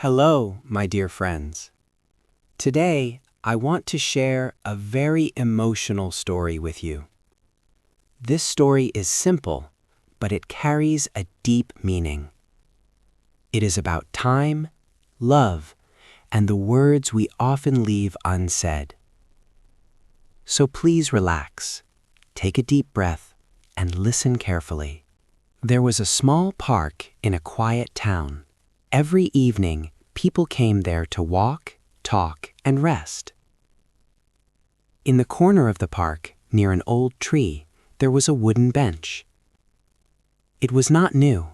Hello, my dear friends. Today, I want to share a very emotional story with you. This story is simple, but it carries a deep meaning. It is about time, love, and the words we often leave unsaid. So please relax, take a deep breath, and listen carefully. There was a small park in a quiet town. Every evening, people came there to walk, talk, and rest. In the corner of the park, near an old tree, there was a wooden bench. It was not new.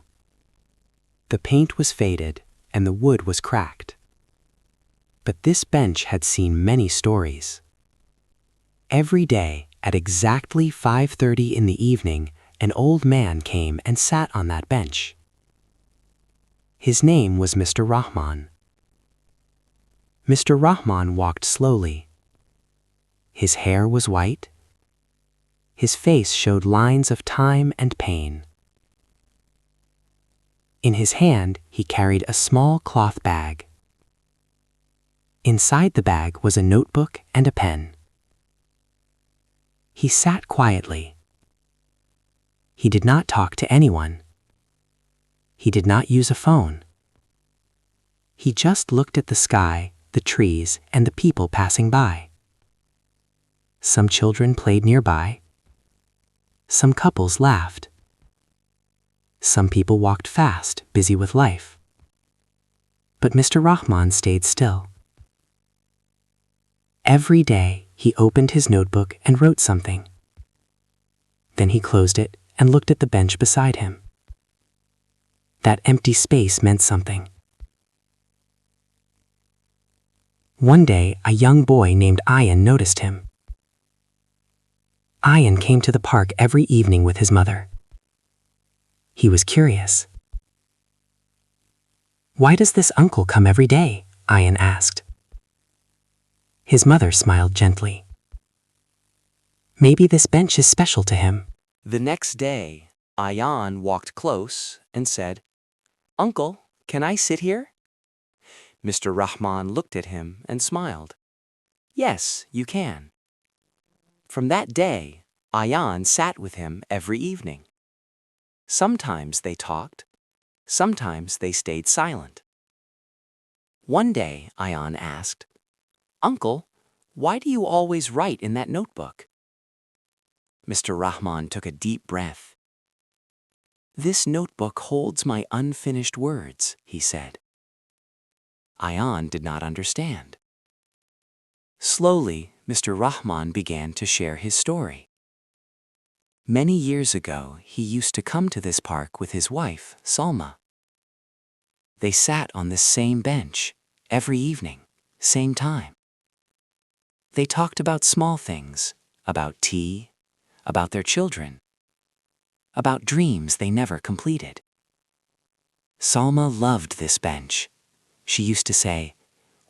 The paint was faded and the wood was cracked. But this bench had seen many stories. Every day, at exactly 5:30 in the evening, an old man came and sat on that bench. His name was Mr. Rahman. Mr. Rahman walked slowly. His hair was white. His face showed lines of time and pain. In his hand, he carried a small cloth bag. Inside the bag was a notebook and a pen. He sat quietly. He did not talk to anyone. He did not use a phone. He just looked at the sky, the trees, and the people passing by. Some children played nearby. Some couples laughed. Some people walked fast, busy with life. But Mr. Rahman stayed still. Every day, he opened his notebook and wrote something. Then he closed it and looked at the bench beside him. That empty space meant something. One day, a young boy named Ayan noticed him. Ayan came to the park every evening with his mother. He was curious. "Why does this uncle come every day?" Ayan asked. His mother smiled gently. "Maybe this bench is special to him." The next day, Ayan walked close and said, "Uncle, can I sit here?" Mr. Rahman looked at him and smiled. "Yes, you can." From that day, Ayan sat with him every evening. Sometimes they talked, sometimes they stayed silent. One day, Ayan asked, "Uncle, why do you always write in that notebook?" Mr. Rahman took a deep breath. "This notebook holds my unfinished words," he said. Ayan did not understand. Slowly, Mr. Rahman began to share his story. Many years ago, he used to come to this park with his wife, Salma. They sat on this same bench every evening, same time. They talked about small things, about tea, about their children, about dreams they never completed. Salma loved this bench. She used to say,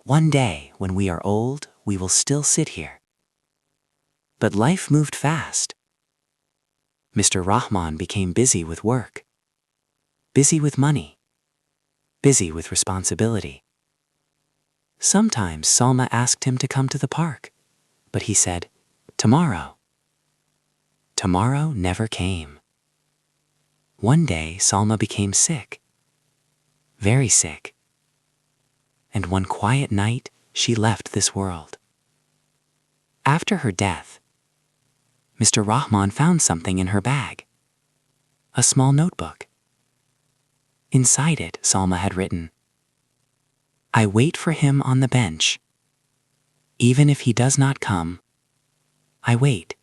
"One day, when we are old, we will still sit here." But life moved fast. Mr. Rahman became busy with work, busy with money, busy with responsibility. Sometimes Salma asked him to come to the park, but he said, "Tomorrow." Tomorrow never came. One day, Salma became sick, very sick. And one quiet night, she left this world. After her death, Mr. Rahman found something in her bag, a small notebook. Inside it, Salma had written, "I wait for him on the bench. Even if he does not come, I wait.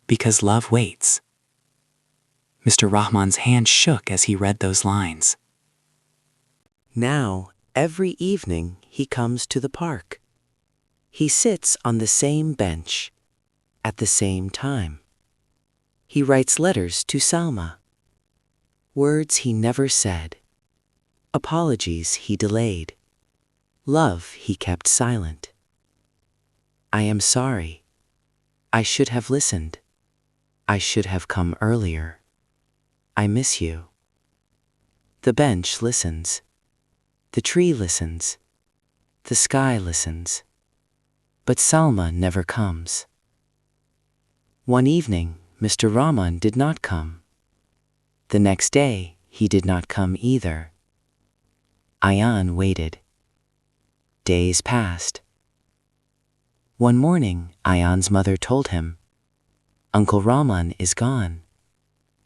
Because love waits." Mr. Rahman's hand shook as he read those lines. Now, every evening he comes to the park. He sits on the same bench, at the same time. He writes letters to Salma. Words he never said. Apologies he delayed. Love he kept silent. "I am sorry. I should have listened. I should have come earlier. I miss you." The bench listens. The tree listens. The sky listens. But Salma never comes. One evening, Mr. Rahman did not come. The next day, he did not come either. Ayan waited. Days passed. One morning, Ayan's mother told him, "Uncle Rahman is gone.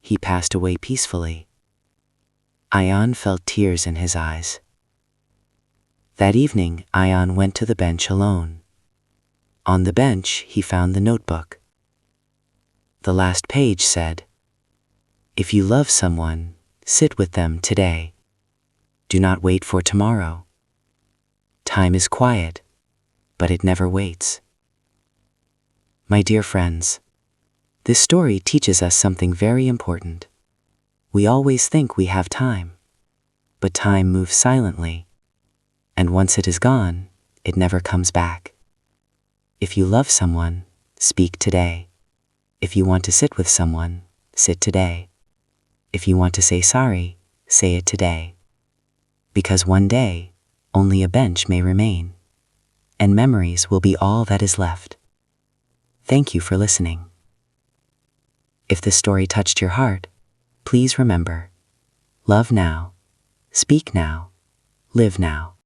He passed away peacefully." Ayan felt tears in his eyes. That evening, Ayan went to the bench alone. On the bench, he found the notebook. The last page said, "If you love someone, sit with them today. Do not wait for tomorrow. Time is quiet, but it never waits." My dear friends, this story teaches us something very important. We always think we have time, but time moves silently, and once it is gone, it never comes back. If you love someone, speak today. If you want to sit with someone, sit today. If you want to say sorry, say it today. Because one day, only a bench may remain, and memories will be all that is left. Thank you for listening. If this story touched your heart, please remember, love now, speak now, live now.